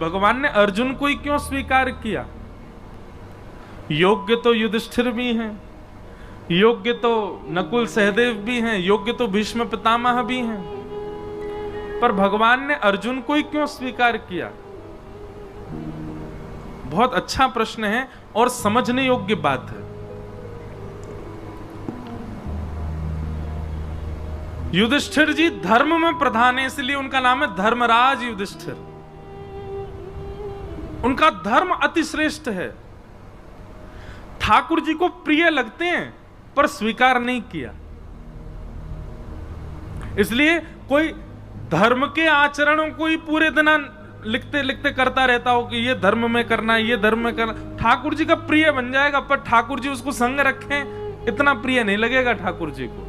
भगवान ने अर्जुन को ही क्यों स्वीकार किया? योग्य तो युधिष्ठिर भी हैं, योग्य तो नकुल सहदेव भी हैं, योग्य तो भीष्म पितामह भी हैं, पर भगवान ने अर्जुन को ही क्यों स्वीकार किया? बहुत अच्छा प्रश्न है और समझने योग्य बात है। युधिष्ठिर जी धर्म में प्रधान है, इसलिए उनका नाम है धर्मराज युधिष्ठिर। उनका धर्म अतिश्रेष्ठ है, ठाकुर जी को प्रिय लगते हैं पर स्वीकार नहीं किया। इसलिए कोई धर्म के आचरणों को ही पूरे दिन लिखते लिखते करता रहता हो कि ये धर्म में करना, ये धर्म में करना, ठाकुर जी का प्रिय बन जाएगा, पर ठाकुर जी उसको संग रखें इतना प्रिय नहीं लगेगा ठाकुर जी को।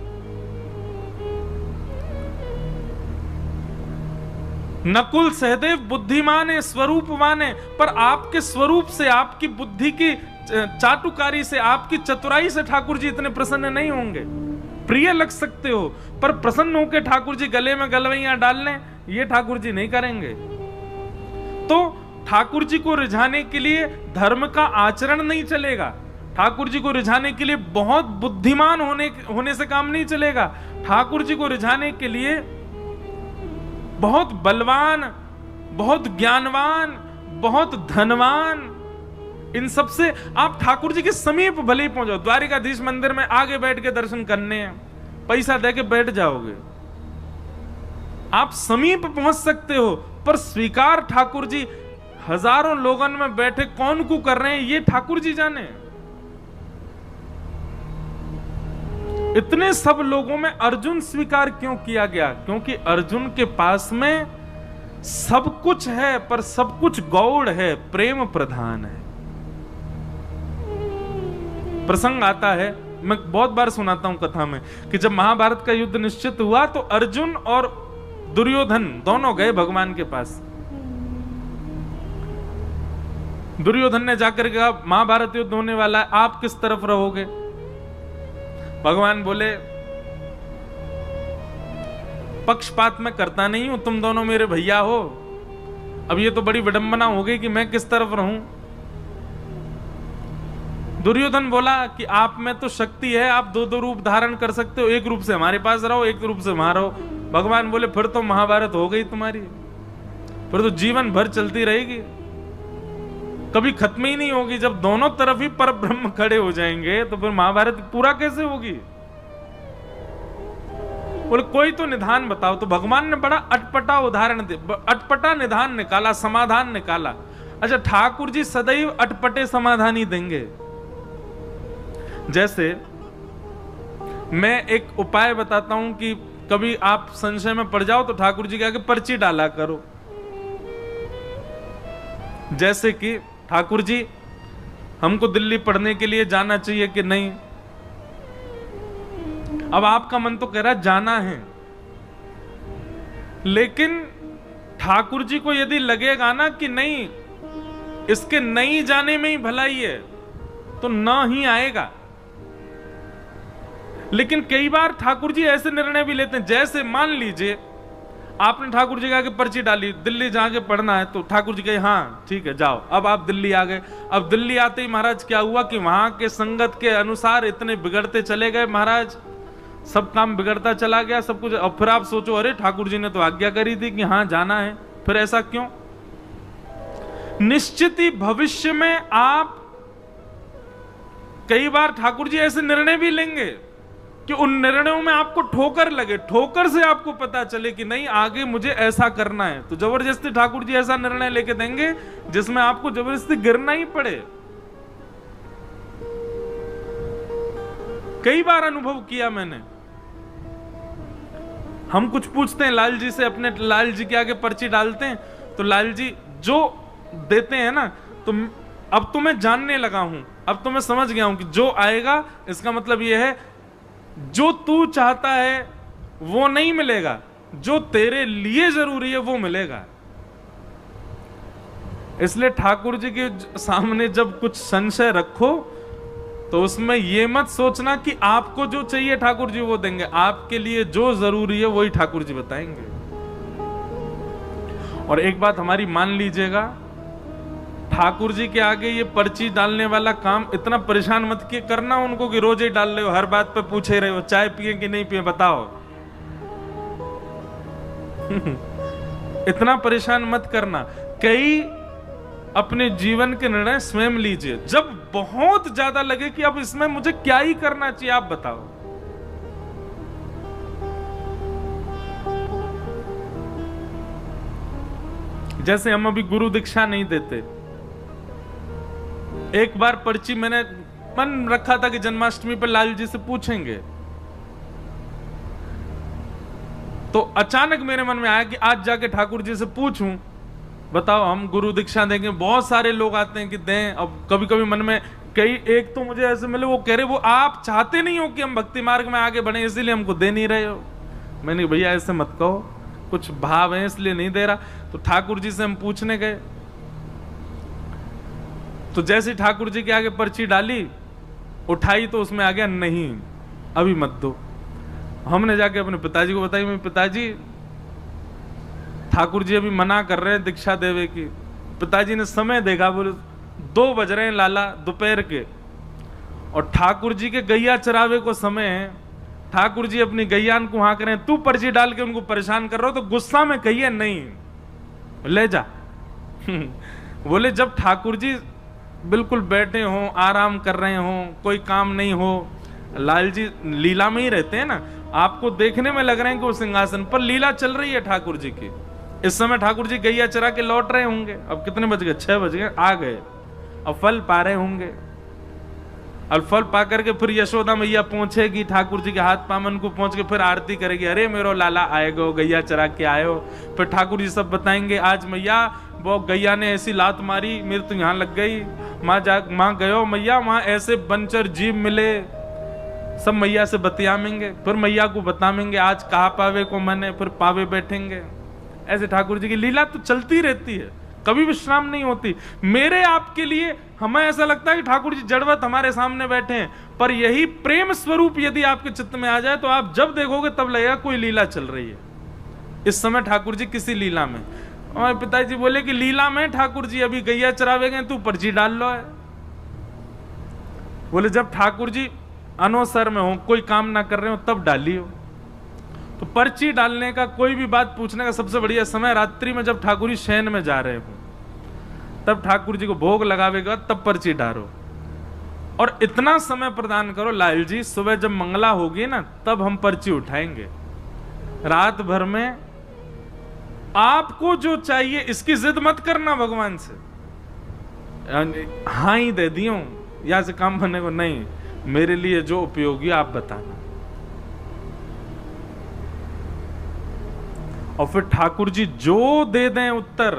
नकुल सहदेव बुद्धिमान है, स्वरूपवान है, पर आपके स्वरूप से, आपकी बुद्धि की चाटुकारी से, आपकी चतुराई से ठाकुर जी इतने प्रसन्न नहीं होंगे। प्रिय लग सकते हो पर प्रसन्न होकर ठाकुर जी गले में गलवैयां डाल लें, ये ठाकुर जी नहीं करेंगे। तो ठाकुर जी को रिझाने के लिए धर्म का आचरण नहीं चलेगा, ठाकुर जी को रिझाने के लिए बहुत बुद्धिमान होने से काम नहीं चलेगा। ठाकुर जी को रिझाने के लिए बहुत बलवान, बहुत ज्ञानवान, बहुत धनवान, इन सब से आप ठाकुर जी के समीप भले ही पहुंचो। द्वारिकाधीश मंदिर में आगे बैठ के दर्शन करने हैं, पैसा दे के बैठ जाओगे, आप समीप पहुंच सकते हो, पर स्वीकार ठाकुर जी हजारों लोगों में बैठे कौन को कर रहे हैं ये ठाकुर जी जाने। इतने सब लोगों में अर्जुन स्वीकार क्यों किया गया? क्योंकि अर्जुन के पास में सब कुछ है, पर सब कुछ गौड़ है, प्रेम प्रधान है। प्रसंग आता है, मैं बहुत बार सुनाता हूं कथा में, कि जब महाभारत का युद्ध निश्चित हुआ तो अर्जुन और दुर्योधन दोनों गए भगवान के पास। दुर्योधन ने जाकर कहा महाभारत युद्ध होने वाला है, आप किस तरफ रहोगे? भगवान बोले पक्षपात में करता नहीं हूं, तुम दोनों मेरे भैया हो, अब ये तो बड़ी विडंबना हो गई कि मैं किस तरफ रहूं। दुर्योधन बोला कि आप में तो शक्ति है, आप दो दो रूप धारण कर सकते हो, एक रूप से हमारे पास रहो, एक रूप से वहां रहो। भगवान बोले फिर तो महाभारत हो गई तुम्हारी, फिर तो जीवन भर चलती रहेगी, कभी खत्म ही नहीं होगी। जब दोनों तरफ ही परब्रह्म खड़े हो जाएंगे तो फिर महाभारत पूरा कैसे होगी? बोले कोई तो निधान बताओ। तो भगवान ने बड़ा अटपटा उदाहरण अटपटा निधान निकाला, समाधान निकाला। अच्छा, ठाकुर जी सदैव अटपटे समाधान ही देंगे। जैसे मैं एक उपाय बताता हूं कि कभी आप संशय में पड़ जाओ तो ठाकुर जी के आगे पर्ची डाला करो। जैसे कि ठाकुर जी हमको दिल्ली पढ़ने के लिए जाना चाहिए कि नहीं? अब आपका मन तो कह रहा है जाना है, लेकिन ठाकुर जी को यदि लगेगा ना कि नहीं, इसके नहीं जाने में ही भलाई है, तो ना ही आएगा। लेकिन कई बार ठाकुर जी ऐसे निर्णय भी लेते हैं, जैसे मान लीजिए आपने ठाकुर जी के आगे पर्ची डाली, दिल्ली जाके पढ़ना है, तो ठाकुर जी कहे हाँ ठीक है जाओ। अब आप दिल्ली आ गए। अब दिल्ली आते ही महाराज क्या हुआ कि वहां के संगत के अनुसार इतने बिगड़ते चले गए महाराज, सब काम बिगड़ता चला गया, सब कुछ। अब फिर आप सोचो अरे ठाकुर जी ने तो आज्ञा करी थी कि हाँ जाना है, फिर ऐसा क्यों? निश्चित ही भविष्य में आप कई बार ठाकुर जी ऐसे निर्णय भी लेंगे कि उन निर्णयों में आपको ठोकर लगे, ठोकर से आपको पता चले कि नहीं आगे मुझे ऐसा करना है, तो जबरदस्ती ठाकुर जी ऐसा निर्णय लेके देंगे जिसमें आपको जबरदस्ती गिरना ही पड़े। कई बार अनुभव किया मैंने। हम कुछ पूछते हैं लाल जी से, अपने लाल जी के आगे पर्ची डालते हैं, तो लाल जी जो देते हैं ना, तो अब तो मैं जानने लगा हूं, अब तो मैं समझ गया हूं कि जो आएगा इसका मतलब यह है जो तू चाहता है वो नहीं मिलेगा, जो तेरे लिए जरूरी है वो मिलेगा। इसलिए ठाकुर जी के सामने जब कुछ संशय रखो तो उसमें यह मत सोचना कि आपको जो चाहिए ठाकुर जी वो देंगे, आपके लिए जो जरूरी है वही ठाकुर जी बताएंगे। और एक बात हमारी मान लीजिएगा, ठाकुर जी के आगे ये पर्ची डालने वाला काम इतना परेशान मत किए करना उनको कि रोज ही डाल रहे हो, हर बात पे पूछे रहे हो, चाय पिए कि नहीं पिए बताओ। इतना परेशान मत करना। कई अपने जीवन के निर्णय स्वयं लीजिए। जब बहुत ज्यादा लगे कि अब इसमें मुझे क्या ही करना चाहिए, आप बताओ। जैसे हम अभी गुरु दीक्षा नहीं देते, एक बार पर्ची मैंने मन रखा था कि जन्माष्टमी पर लाल जी से पूछेंगे, तो अचानक मेरे मन में आया कि आज जाके ठाकुर जी से पूछूं, बताओ हम गुरु दीक्षा देंगे। बहुत सारे लोग आते हैं कि दें। अब कभी कभी मन में कई एक तो मुझे ऐसे मिले, वो कह रहे वो आप चाहते नहीं हो कि हम भक्ति मार्ग में आगे बढ़े, इसीलिए हमको दे नहीं रहे हो। मैंने भैया ऐसे मत कहो, कुछ भाव है इसलिए नहीं दे रहा। तो ठाकुर जी से हम पूछने गए, तो जैसे ठाकुर जी के आगे पर्ची डाली, उठाई तो उसमें आ गया नहीं अभी मत दो। हमने जाके अपने पिताजी को बताई, मैं पिताजी ठाकुर जी अभी मना कर रहे हैं दीक्षा देवे की। पिताजी ने समय देखा, बोले 2 बज रहे हैं लाला दोपहर के, और ठाकुर जी के गैया चरावे को समय है। ठाकुर जी अपनी गैयान को हाँक रहे हैं, तू पर्ची डाल के उनको परेशान कर रहा हो। तो गुस्सा में कहिए नहीं, ले जा। बोले जब ठाकुर जी बिल्कुल बैठे हों, आराम कर रहे हों, कोई काम नहीं हो, लाल जी लीला में ही रहते हैं ना, आपको देखने में लग रहे हैं कि वो सिंहासन पर लीला चल रही है ठाकुर जी की। इस समय ठाकुर जी गैया चरा के लौट रहे होंगे। अब कितने बज गए? 6 बज गए, आ गए। अब फल पा रहे होंगे, और फल पा करके फिर यशोदा मैया पहुंचेगी ठाकुर जी के हाथ पामन को, पहुंच के फिर आरती करेगी, अरे मेरो लाला आएगो, गैया चरा के आयो। फिर ठाकुर जी सब बताएंगे, आज मैया वो गैया ने ऐसी लात मारी, मेरे तो यहाँ लग गई, माँ गयो मैया, वहां ऐसे बनचर जीव मिले। सब मैया से बतियामेंगे, फिर मैया को बताएंगे आज कहा पावे को मने, फिर पावे बैठेंगे। ऐसे ठाकुर जी की लीला तो चलती रहती है, कभी विश्राम नहीं होती। मेरे आपके लिए हमें ऐसा लगता है कि ठाकुर जी जड़वत हमारे सामने बैठे हैं, पर यही प्रेम स्वरूप यदि आपके चित्त में आ जाए तो आप जब देखोगे तब लगेगा कोई लीला चल रही है। इस समय ठाकुर जी किसी लीला में। हमारे पिताजी बोले कि लीला में ठाकुर जी अभी गैया चरावे गए, तू पर्ची डाल लो है। बोले जब ठाकुर जी अनवसर में हो, कोई काम ना कर रहे हो, तब डालियो। तो पर्ची डालने का, कोई भी बात पूछने का सबसे बढ़िया समय रात्रि में, जब ठाकुर जी शयन में जा रहे हो, तब ठाकुर जी को भोग लगावेगा, तब पर्ची डालो। और इतना समय प्रदान करो लाल जी, सुबह जब मंगला होगी ना, तब हम पर्ची उठाएंगे। रात भर में आपको जो चाहिए इसकी जिद मत करना भगवान से, हाँ ही दे दियो या से काम बनने को नहीं, मेरे लिए जो उपयोगी आप बताना। और फिर ठाकुर जी जो दे दें उत्तर,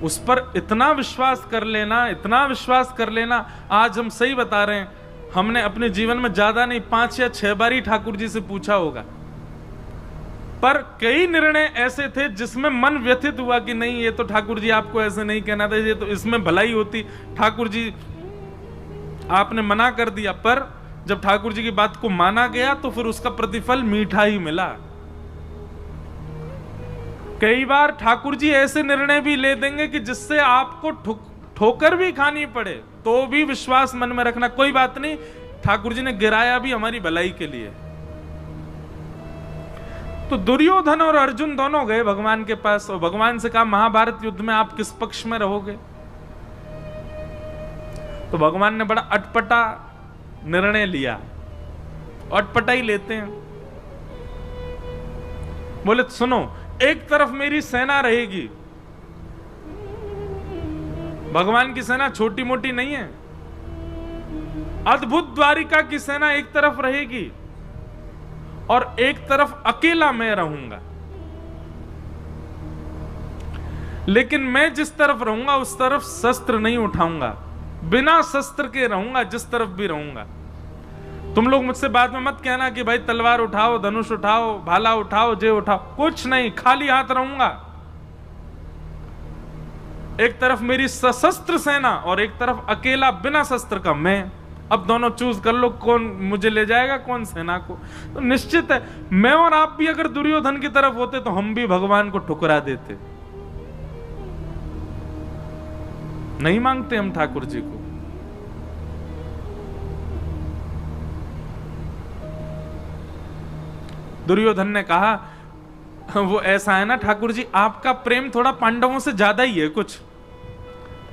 उस पर इतना विश्वास कर लेना, इतना विश्वास कर लेना। आज हम सही बता रहे हैं, हमने अपने जीवन में ज्यादा नहीं 5 या 6 बार ही ठाकुर जी से पूछा होगा, पर कई निर्णय ऐसे थे जिसमें मन व्यथित हुआ कि नहीं, ये तो ठाकुर जी आपको ऐसे नहीं कहना था, ये तो इसमें भलाई होती, ठाकुर जी आपने मना कर दिया। पर जब ठाकुर जी की बात को माना गया तो फिर उसका प्रतिफल मीठा ही मिला। कई बार ठाकुर जी ऐसे निर्णय भी ले देंगे कि जिससे आपको ठोकर भी खानी पड़े, तो भी विश्वास मन में रखना, कोई बात नहीं, ठाकुर जी ने गिराया भी हमारी भलाई के लिए। तो दुर्योधन और अर्जुन दोनों गए भगवान के पास, और भगवान से कहा महाभारत युद्ध में आप किस पक्ष में रहोगे। तो भगवान ने बड़ा अटपटा निर्णय लिया, अटपटा ही लेते हैं। बोले सुनो, एक तरफ मेरी सेना रहेगी, भगवान की सेना छोटी मोटी नहीं है, अद्भुत द्वारिका की सेना एक तरफ रहेगी, और एक तरफ अकेला मैं रहूंगा। लेकिन मैं जिस तरफ रहूंगा उस तरफ शस्त्र नहीं उठाऊंगा, बिना शस्त्र के रहूंगा, जिस तरफ भी रहूंगा। तुम लोग मुझसे बाद में मत कहना कि भाई तलवार उठाओ, धनुष उठाओ, भाला उठाओ, जे उठाओ, कुछ नहीं, खाली हाथ रहूंगा। एक तरफ मेरी सशस्त्र सेना और एक तरफ अकेला बिना शस्त्र का मैं। अब दोनों चूज कर लो, कौन मुझे ले जाएगा, कौन सेना को। तो निश्चित है मैं और आप भी अगर दुर्योधन की तरफ होते तो हम भी भगवान को ठुकरा देते। नहीं मांगते हम ठाकुर जी को। दुर्योधन ने कहा, वो ऐसा है ना ठाकुर जी, आपका प्रेम थोड़ा पांडवों से ज्यादा ही है कुछ,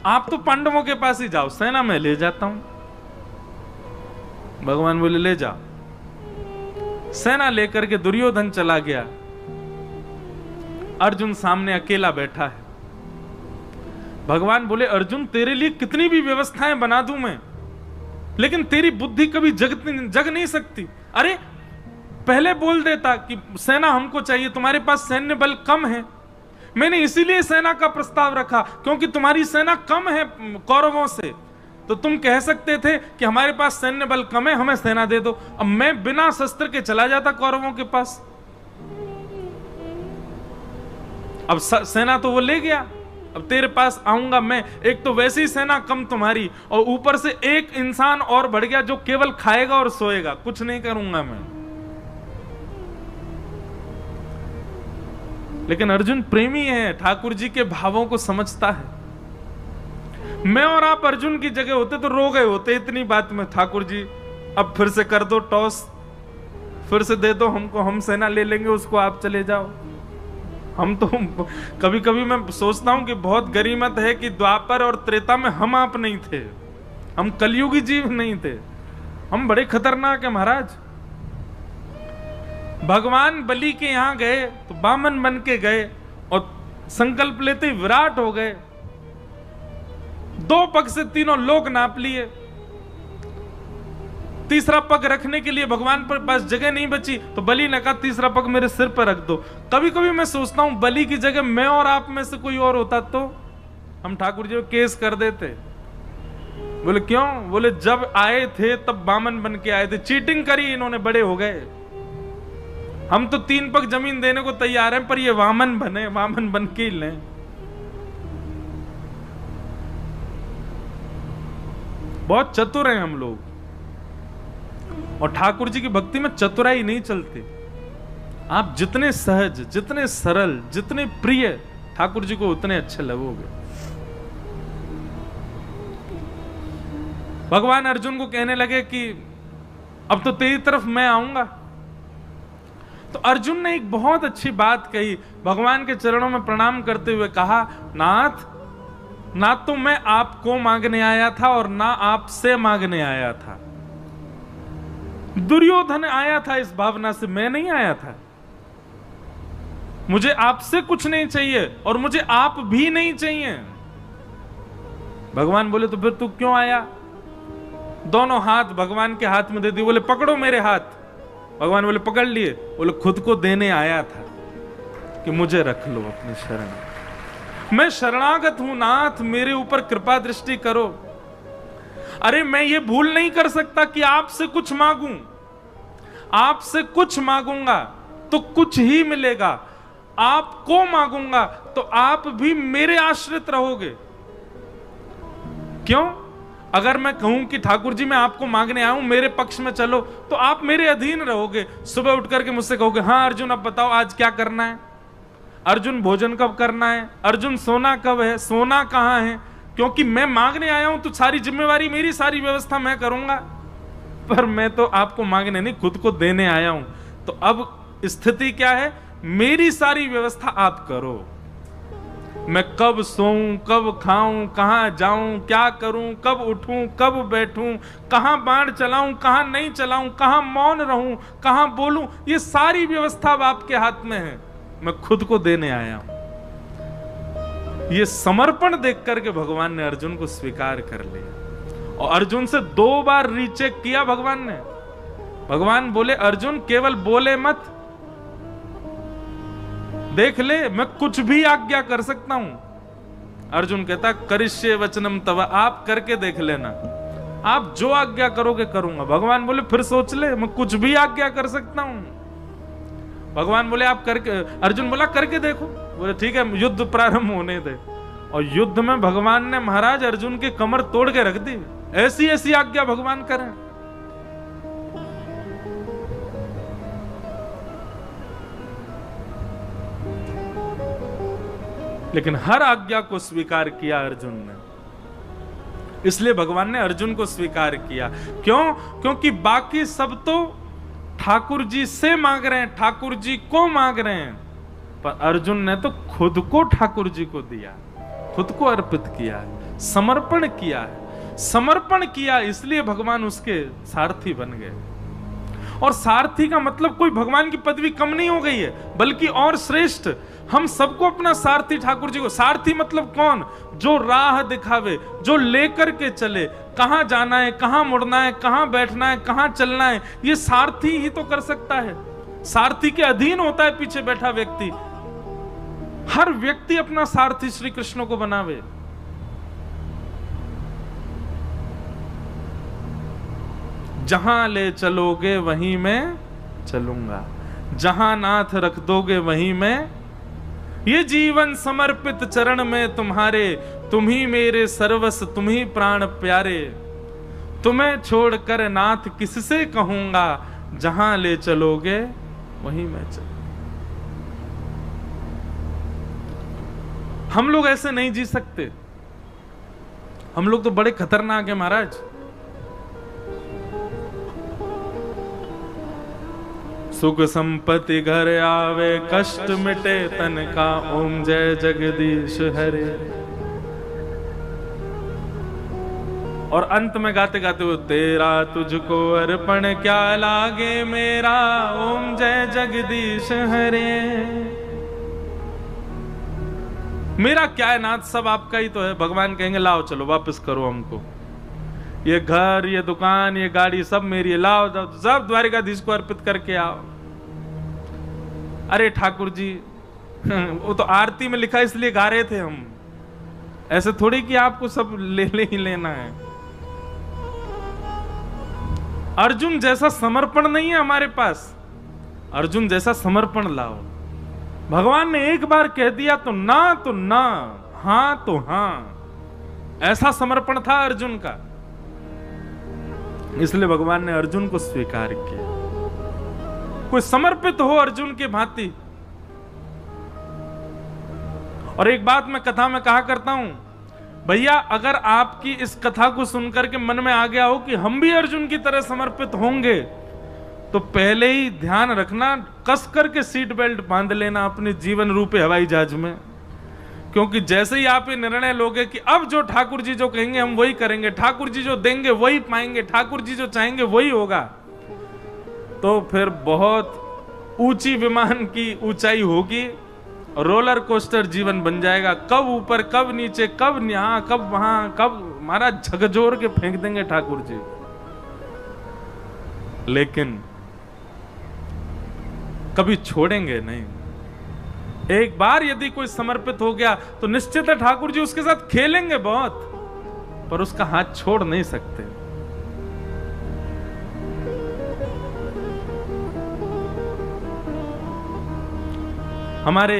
आप तो पांडवों के पास ही जाओ, सेना में ले जाता हूं। भगवान बोले ले जा। सेना लेकर के दुर्योधन चला गया। अर्जुन सामने अकेला बैठा है। भगवान बोले, अर्जुन तेरे लिए कितनी भी व्यवस्थाएं बना दूं मैं, लेकिन तेरी बुद्धि कभी जग नहीं सकती। अरे पहले बोल देता कि सेना हमको चाहिए, तुम्हारे पास सैन्य बल कम है। मैंने इसीलिए सेना का प्रस्ताव रखा क्योंकि तुम्हारी सेना कम है कौरवों से, तो तुम कह सकते थे कि हमारे पास सैन्य बल कम है, हमें सेना दे दो। अब मैं बिना शस्त्र के चला जाता कौरवों के पास। अब सेना तो वो ले गया, अब तेरे पास आऊंगा मैं, एक तो वैसी सेना कम तुम्हारी, और ऊपर से एक इंसान और बढ़ गया जो केवल खाएगा और सोएगा, कुछ नहीं करूंगा मैं। लेकिन अर्जुन प्रेमी है, ठाकुर जी के भावों को समझता है। मैं और आप अर्जुन की जगह होते तो रो गए होते इतनी बात में, ठाकुर जी अब फिर से कर दो टॉस, फिर से दे दो हमको, हम सेना ले लेंगे उसको, आप चले जाओ। हम तो कभी कभी मैं सोचता हूं कि बहुत गरीमत है कि द्वापर और त्रेता में हम आप नहीं थे, हम कलयुगी जीव नहीं थे, हम बड़े खतरनाक है महाराज। भगवान बलि के यहां गए तो बामन बन के गए और संकल्प लेते ही विराट हो गए। 2 पग से तीनों लोक नाप लिए। तीसरा पग रखने के लिए भगवान पर पास जगह नहीं बची, तो बलि ने कहा तीसरा पग मेरे सिर पर रख दो। कभी कभी मैं सोचता हूं बलि की जगह मैं और आप में से कोई और होता तो हम ठाकुर जी को केस कर देते। बोले क्यों? बोले जब आए थे तब बामन बन के आए थे, चीटिंग करी इन्होंने, बड़े हो गए। हम तो 3 पग जमीन देने को तैयार हैं, पर ये वामन बने, वामन बन के ही लें। बहुत चतुर हैं हम लोग, और ठाकुर जी की भक्ति में चतुराई नहीं चलती। आप जितने सहज, जितने सरल, जितने प्रिय ठाकुर जी को, उतने अच्छे लगोगे। भगवान अर्जुन को कहने लगे कि अब तो तेरी तरफ मैं आऊंगा। तो अर्जुन ने एक बहुत अच्छी बात कही, भगवान के चरणों में प्रणाम करते हुए कहा, नाथ, ना तो मैं आपको मांगने आया था और ना आपसे मांगने आया था। दुर्योधन आया था इस भावना से, मैं नहीं आया था। मुझे आपसे कुछ नहीं चाहिए और मुझे आप भी नहीं चाहिए। भगवान बोले तो फिर तू क्यों आया? दोनों हाथ भगवान के हाथ में दे दिए, बोले पकड़ो मेरे हाथ। भगवान बोले पकड़ लिए, बोले खुद को देने आया था कि मुझे रख लो अपनी शरण। मैं शरणागत हूं नाथ, मेरे ऊपर कृपा दृष्टि करो। अरे मैं ये भूल नहीं कर सकता कि आपसे कुछ मांगूं। आपसे कुछ मांगूंगा तो कुछ ही मिलेगा, आपको मांगूंगा तो आप भी मेरे आश्रित रहोगे। क्यों? अगर मैं कहूं कि ठाकुर जी मैं आपको मांगने आया हूं, मेरे पक्ष में चलो, तो आप मेरे अधीन रहोगे। सुबह उठ करके मुझसे कहोगे, हाँ अर्जुन अब बताओ आज क्या करना है, अर्जुन भोजन कब करना है, अर्जुन सोना कब है, सोना कहां है। क्योंकि मैं मांगने आया हूं तो सारी जिम्मेवारी मेरी, सारी व्यवस्था मैं करूंगा। पर मैं तो आपको मांगने नहीं, खुद को देने आया हूं। तो अब स्थिति क्या है? मेरी सारी व्यवस्था आप करो। मैं कब सोऊं, कब खाऊं, कहां जाऊं, क्या करूं, कब उठूं, कब बैठूं, कहां बाण चलाऊं, कहां नहीं चलाऊं, कहां मौन रहूं, कहां बोलूं, ये सारी व्यवस्था अब आपके हाथ में है। मैं खुद को देने आया हूं। ये समर्पण देख करके भगवान ने अर्जुन को स्वीकार कर लिया, और अर्जुन से 2 बार रीचेक किया भगवान ने। भगवान बोले अर्जुन केवल बोले मत, देख ले मैं कुछ भी आज्ञा कर सकता हूं। अर्जुन कहता करिष्ये वचनम तव, आप करके देख लेना, आप जो आज्ञा करोगे करूंगा। भगवान बोले फिर सोच ले, मैं कुछ भी आज्ञा कर सकता हूं। भगवान बोले आप करके, अर्जुन बोला करके देखो। बोले ठीक है, युद्ध प्रारंभ होने दे। और युद्ध में भगवान ने महाराज अर्जुन की कमर तोड़ के रख दी। ऐसी ऐसी आज्ञा भगवान करें। लेकिन हर आज्ञा को स्वीकार किया अर्जुन ने। इसलिए भगवान ने अर्जुन को स्वीकार किया। क्यों? क्योंकि बाकी सब तो ठाकुर जी से मांग रहे हैं, ठाकुर जी को मांग रहे हैं, पर अर्जुन ने तो खुद को ठाकुर जी को दिया, खुद को अर्पित किया है, समर्पण किया है। समर्पण किया इसलिए भगवान उसके सारथी बन गए। और सारथी का मतलब कोई भगवान की पदवी कम नहीं हो गई है, बल्कि और श्रेष्ठ। हम सबको अपना सारथी ठाकुर जी को। सारथी मतलब कौन? जो राह दिखावे, जो लेकर के चले, कहां जाना है, कहां मुड़ना है, कहां बैठना है, कहां चलना है, ये सारथी ही तो कर सकता है। सारथी के अधीन होता है पीछे बैठा व्यक्ति। हर व्यक्ति अपना सारथी श्री कृष्ण को बनावे। जहां ले चलोगे वहीं मैं चलूंगा, जहां नाथ रख दोगे वहीं मैं। ये जीवन समर्पित चरण में तुम्हारे, तुम ही मेरे सर्वस्व, तुम ही प्राण प्यारे। तुम्हें छोड़कर नाथ किससे कहूंगा, जहां ले चलोगे वहीं मैं चलूंगा। हम लोग ऐसे नहीं जी सकते। हम लोग तो बड़े खतरनाक है महाराज। सुख संपत्ति घर आवे, कष्ट मिटे तन का, ओम जय जगदीश हरे। और अंत में गाते गाते वो, तेरा तुझको अर्पण क्या लागे मेरा, ओम जय जगदीश हरे। मेरा क्या है नाथ, सब आपका ही तो है। भगवान कहेंगे लाओ चलो वापस करो हमको, ये घर, ये दुकान, ये गाड़ी सब मेरी है, लाओ सब द्वारिकाधीश को अर्पित करके आओ। अरे ठाकुर जी वो तो आरती में लिखा इसलिए गा रहे थे हम, ऐसे थोड़ी कि आपको सब ले ही लेना है। अर्जुन जैसा समर्पण नहीं है हमारे पास। अर्जुन जैसा समर्पण लाओ। भगवान ने एक बार कह दिया तो ना, हां तो हां। ऐसा समर्पण था अर्जुन का, इसलिए भगवान ने अर्जुन को स्वीकार किया। कोई समर्पित हो अर्जुन के भांति। और एक बात मैं कथा में कहा करता हूं, भैया अगर आपकी इस कथा को सुनकर के मन में आ गया हो कि हम भी अर्जुन की तरह समर्पित होंगे, तो पहले ही ध्यान रखना, कस करके सीट बेल्ट बांध लेना अपने जीवन रूपी हवाई जहाज में। क्योंकि जैसे ही आप ये निर्णय लोगे कि अब जो ठाकुर जी जो कहेंगे हम वही करेंगे, ठाकुर जी जो देंगे वही पाएंगे, ठाकुर जी जो चाहेंगे वही होगा, तो फिर बहुत ऊंची विमान की ऊंचाई होगी, रोलर कोस्टर जीवन बन जाएगा। कब ऊपर, कब नीचे, कब यहां, कब वहां, कब हमारा झकझोर के फेंक देंगे ठाकुर जी। लेकिन कभी छोड़ेंगे नहीं। एक बार यदि कोई समर्पित हो गया तो निश्चित है ठाकुर जी उसके साथ खेलेंगे बहुत, पर उसका हाथ छोड़ नहीं सकते। हमारे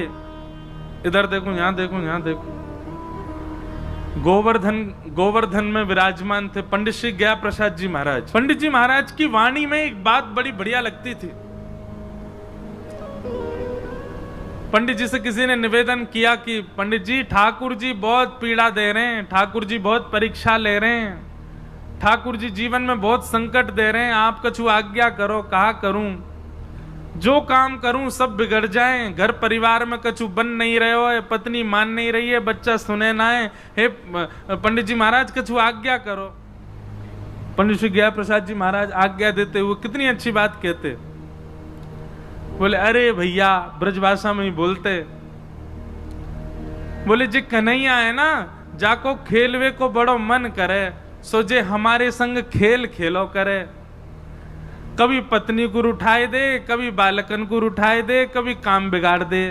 इधर देखो, यहां देखो, यहां देखो, गोवर्धन में विराजमान थे पंडित श्री गया प्रसाद जी महाराज। पंडित जी महाराज की वाणी में एक बात बड़ी बढ़िया लगती थी। पंडित जी से किसी ने निवेदन किया कि पंडित जी ठाकुर जी बहुत पीड़ा दे रहे हैं, ठाकुर जी बहुत परीक्षा ले रहे हैं, ठाकुर जी जीवन में बहुत संकट दे रहे हैं, आप कछु आज्ञा करो, कहा करूं, जो काम करूं सब बिगड़ जाए, घर परिवार में कछु बन नहीं रहे हो, पत्नी मान नहीं रही है, बच्चा सुने ना है, हे पंडित जी महाराज कछु आज्ञा करो। पंडित श्री गया प्रसाद जी महाराज आज्ञा देते हुए कितनी अच्छी बात कहते, बोले अरे भैया, ब्रजभाषा में ही बोलते, बोले जे कन्हैया है ना, जाको खेलवे को बड़ो मन करे, सो जे हमारे संग खेल खेलो करे। कभी पत्नी को उठाए दे, कभी बालकन को उठाए दे, कभी काम बिगाड़ दे,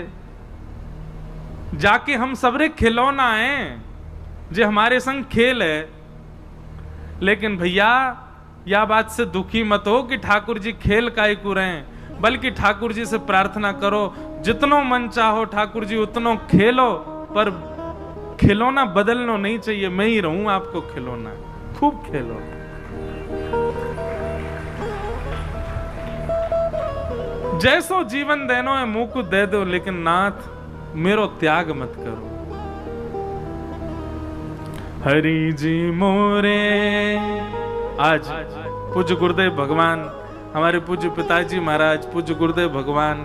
जाके हम सबरे खिलौना है, जे हमारे संग खेल है। लेकिन भैया यह बात से दुखी मत हो कि ठाकुर जी खेल काहे को रहे, बल्कि ठाकुर जी से प्रार्थना करो जितनो मन चाहो ठाकुर जी उतनो खेलो, पर खिलौना बदलना नहीं चाहिए, मैं ही रहूं आपको खिलौना, खूब खेलो। जैसो जीवन देनो है मुंह को दे दो, लेकिन नाथ मेरो त्याग मत करो। हरि जी मोरे। आज पूज्य गुरुदेव भगवान, हमारे पूज्य पिताजी महाराज, पूज्य गुरुदेव भगवान,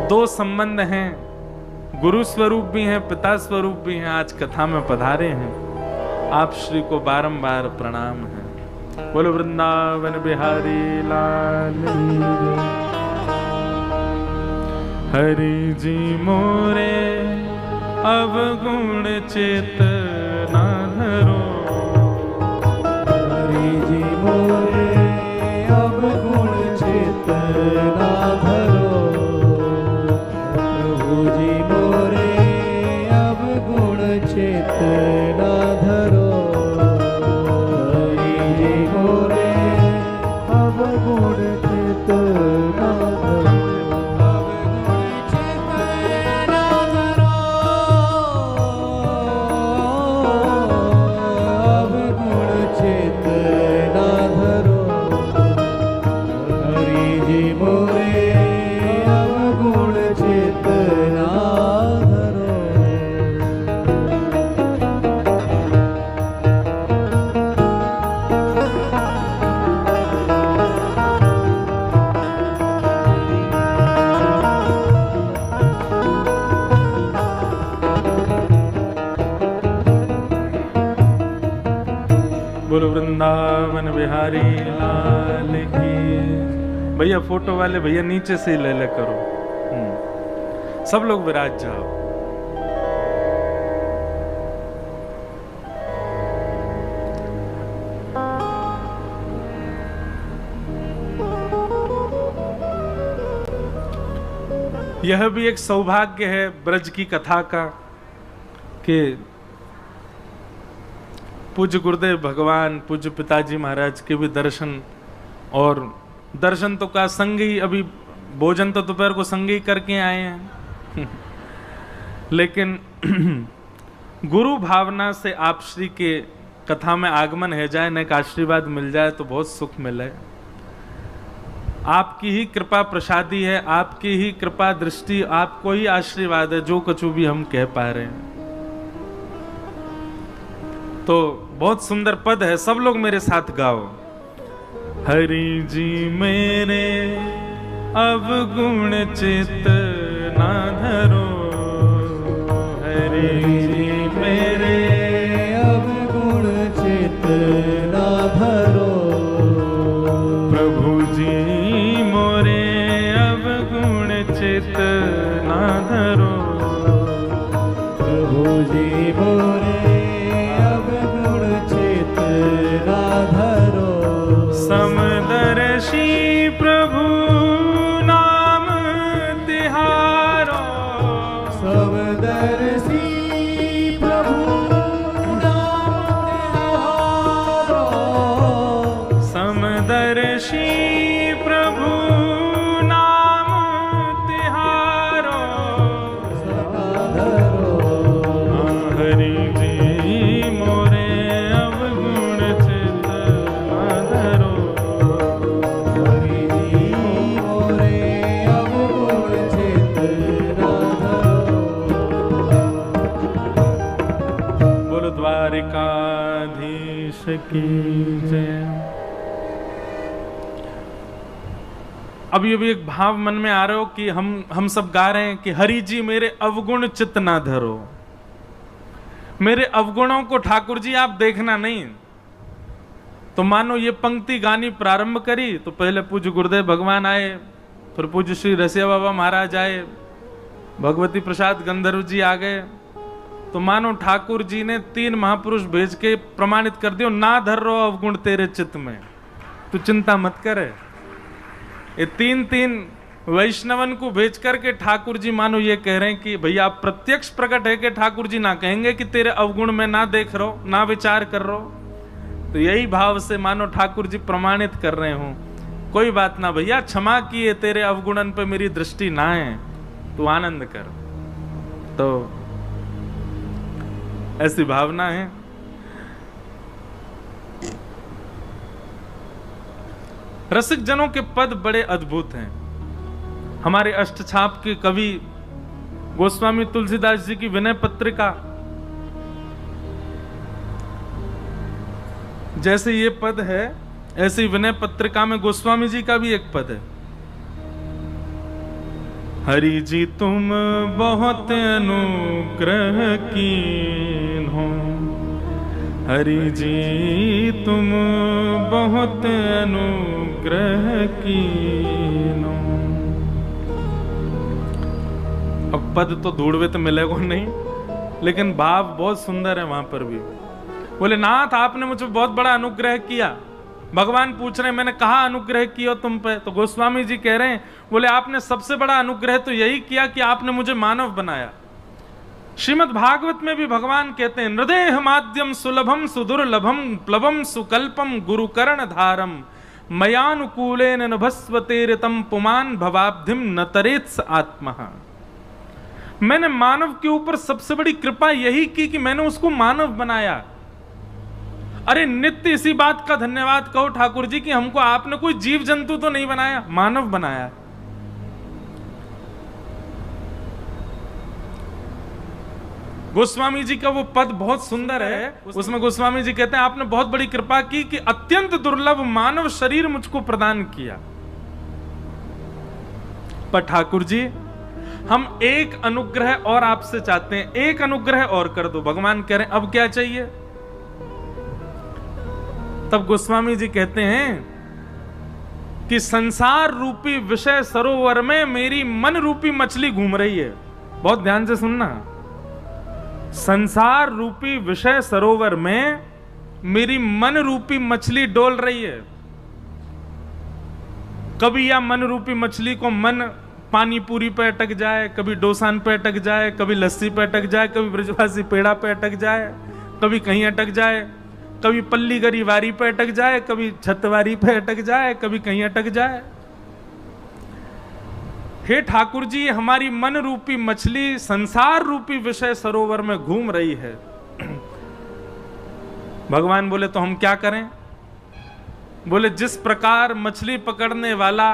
दो संबंध हैं, गुरु स्वरूप भी हैं, पिता स्वरूप भी हैं, आज कथा में पधारे हैं। आप श्री को बारंबार प्रणाम है। बोलो वृंदावन बिहारी लाल। हरि जी मोरे अवगुण चेतना धरो। हरि जी मोरे अवगुण चेतना धरो। प्रभु जी मोरे अवगुण चेतना धरो। हरि जी मोरे अवगुण चेतना धरो। बोलो वृंदावन बिहारी लाल की। भैया फोटो वाले भैया नीचे से ले ले करो। सब लोग विराज जाओ। यह भी एक सौभाग्य है ब्रज की कथा का कि पूज्य गुरुदेव भगवान, पूज्य पिताजी महाराज के भी दर्शन, और दर्शन तो का संग ही, अभी भोजन तो दोपहर को संग ही करके आए हैं लेकिन गुरु भावना से आप श्री के कथा में आगमन है जाए, न का आशीर्वाद मिल जाए तो बहुत सुख मिले। आपकी ही कृपा प्रसादी है, आपकी ही कृपा दृष्टि, आपको ही आशीर्वाद है जो कुछ भी हम कह पा रहे हैं। तो बहुत सुंदर पद है, सब लोग मेरे साथ गाओ। हरि जी मेरे अवगुण चेतना धरो। हरि जी मेरे अवगुण चेतना धरो। प्रभु जी मोरे अवगुण चेतना धरो। प्रभु जी मोरे समदर्शी प्रभु नाम तिहारो। समदर्शी प्रभु नाम तिहारो। समदर्शी प्रभु नाम तिहारो। हरि जी मोरे अवगुण चेतना धरो। द्वारिकाधीश की जय। अभी अभी एक भाव मन में आ रहा हो कि हम सब गा रहे हैं कि हरि जी मेरे अवगुण चित्त ना धरो। मेरे अवगुणों को ठाकुर जी आप देखना नहीं। तो मानो ये पंक्ति गानी प्रारंभ करी तो पहले पूज्य गुरुदेव भगवान आए, फिर पूज्य श्री रसिया बाबा महाराज आए, भगवती प्रसाद गंधर्व जी आ गए। तो मानो ठाकुर जी ने 3 महापुरुष भेज के प्रमाणित कर दियो, ना धर रो अवगुण तेरे चित्त में, तू चिंता मत करे। ये 3 वैष्णवन को भेज करके ठाकुर जी मानो ये कह रहे हैं कि भैया आप प्रत्यक्ष प्रकट है कि ठाकुर जी ना कहेंगे कि तेरे अवगुण में ना देख रहो, ना विचार कर रहो। तो यही भाव से मानो ठाकुर जी प्रमाणित कर रहे हो, कोई बात ना भैया, क्षमा किए, तेरे अवगुणन पे मेरी दृष्टि ना है, तू आनंद कर। तो ऐसी भावना है। रसिक जनों के पद बड़े अद्भुत हैं। हमारे अष्टछाप के कवि गोस्वामी तुलसीदास जी की विनय पत्रिका जैसे ये पद है, ऐसे विनय पत्रिका में गोस्वामी जी का भी एक पद है। हरि जी तुम बहुत अनुग्रह कीन हो, हरि जी तुम बहुत अनुग्रह कीन हो। अब पद तो ढूंढवे तो मिलेगा नहीं, लेकिन भाव बहुत सुंदर है वहां पर भी। बोले नाथ आपने मुझे बहुत बड़ा अनुग्रह किया। भगवान पूछ रहे हैं मैंने कहा अनुग्रह किया तुम पे? तो गोस्वामी जी कह रहे हैं, बोले आपने सबसे बड़ा अनुग्रह तो यही किया कि आपने मुझे मानव बनाया। श्रीमद् भागवत में भी भगवान कहते हैं, हृदय माध्यम सुलभम सुदुर्लभम प्लवम सुकल्पम गुरुकर्ण धारम मयानुकूलेन नभस्वतेरितम पुमान भवाब्धिम न तरेत्स आत्मा। मैंने मानव के ऊपर सबसे बड़ी कृपा यही की कि मैंने उसको मानव बनाया। अरे नित्य इसी बात का धन्यवाद कहो ठाकुर जी कि हमको आपने कोई जीव जंतु तो नहीं बनाया, मानव बनाया। गोस्वामी जी का वो पद बहुत सुंदर है। उसमें गोस्वामी जी कहते हैं आपने बहुत बड़ी कृपा की कि अत्यंत दुर्लभ मानव शरीर मुझको प्रदान किया। पर ठाकुर जी हम एक अनुग्रह और आपसे चाहते हैं, एक अनुग्रह और कर दो। भगवान कह रहे हैं अब क्या चाहिए? तब गोस्वामी जी कहते हैं कि संसार रूपी विषय सरोवर में मेरी मन रूपी मछली घूम रही है। बहुत ध्यान से सुनना। संसार रूपी विषय सरोवर में मेरी मन रूपी मछली डोल रही है। कभी या मन रूपी मछली को मन पानी पूरी पे अटक जाए, कभी डोसान पे अटक जाए, कभी लस्सी पे अटक जाए, कभी ब्रजवासी पेड़ा पे अटक जाए, कभी कहीं अटक जाए, कभी पल्ली गरी वारी पे अटक जाए, कभी छतवारी पे अटक जाए, कभी कहीं अटक जाए। हे ठाकुर जी हमारी मन रूपी मछली संसार रूपी विषय सरोवर में घूम रही है। भगवान बोले तो हम क्या करें? बोले जिस प्रकार मछली पकड़ने वाला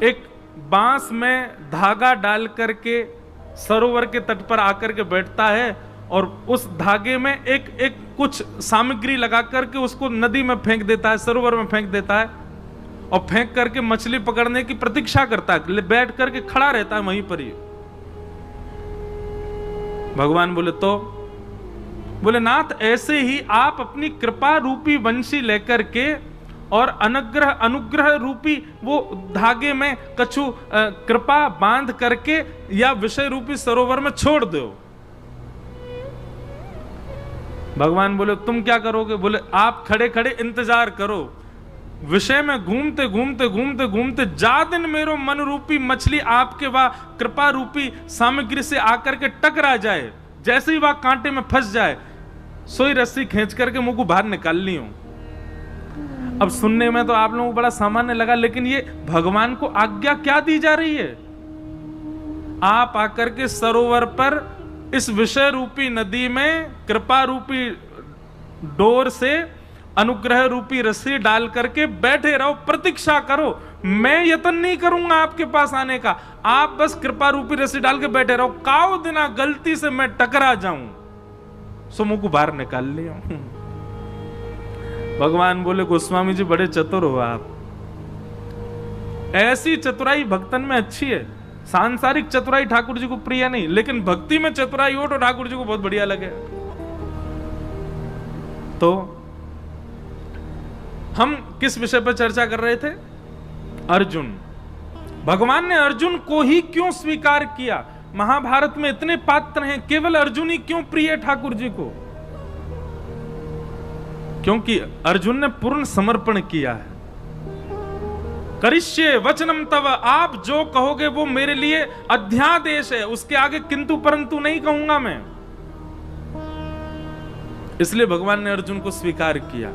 एक बांस में धागा डाल करके सरोवर के तट पर आकर के बैठता है और उस धागे में एक एक कुछ सामग्री लगा करके उसको नदी में फेंक देता है, सरोवर में फेंक देता है और फेंक करके मछली पकड़ने की प्रतीक्षा करता है, बैठ करके खड़ा रहता है वहीं पर ही। भगवान बोले तो? बोले नाथ ऐसे ही आप अपनी कृपा रूपी वंशी लेकर के और अनुग्रह रूपी वो धागे में कछु कृपा बांध करके या विषय रूपी सरोवर में छोड़ दो। भगवान बोले तुम क्या करोगे? बोले आप खड़े खड़े इंतजार करो, विषय में घूमते घूमते घूमते घूमते जा दिन मेरो मन रूपी मछली आपके वह कृपा रूपी सामग्री से आकर के टकरा जाए, जैसे ही वह कांटे में फंस जाए सोई रस्सी खींच करके मुंह को बाहर निकालनी हो। अब सुनने में तो आप लोगों को बड़ा सामान्य लगा, लेकिन ये भगवान को आज्ञा क्या दी जा रही है? आप आकर के सरोवर पर इस विषय रूपी नदी में कृपा रूपी डोर से अनुग्रह रूपी रस्सी डाल करके बैठे रहो, प्रतीक्षा करो। मैं यत्न नहीं करूंगा आपके पास आने का, आप बस कृपा रूपी रस्सी डाल के बैठे रहो। काओ दिना गलती से मैं टकरा जाऊं सो मुंह को बाहर निकाल लिया। भगवान बोले गोस्वामी जी बड़े चतुर हो आप। ऐसी चतुराई भक्तन में अच्छी है। सांसारिक चतुराई ठाकुर जी को प्रिय नहीं, लेकिन भक्ति में चतुराई हो तो ठाकुर जी को बहुत बढ़िया लगे। तो हम किस विषय पर चर्चा कर रहे थे? अर्जुन। भगवान ने अर्जुन को ही क्यों स्वीकार किया? महाभारत में इतने पात्र हैं, केवल अर्जुन ही क्यों प्रिय है ठाकुर जी को? क्योंकि अर्जुन ने पूर्ण समर्पण किया है। करिष्ये वचनम तव, आप जो कहोगे वो मेरे लिए अध्यादेश है, उसके आगे किंतु परंतु नहीं कहूंगा मैं। इसलिए भगवान ने अर्जुन को स्वीकार किया।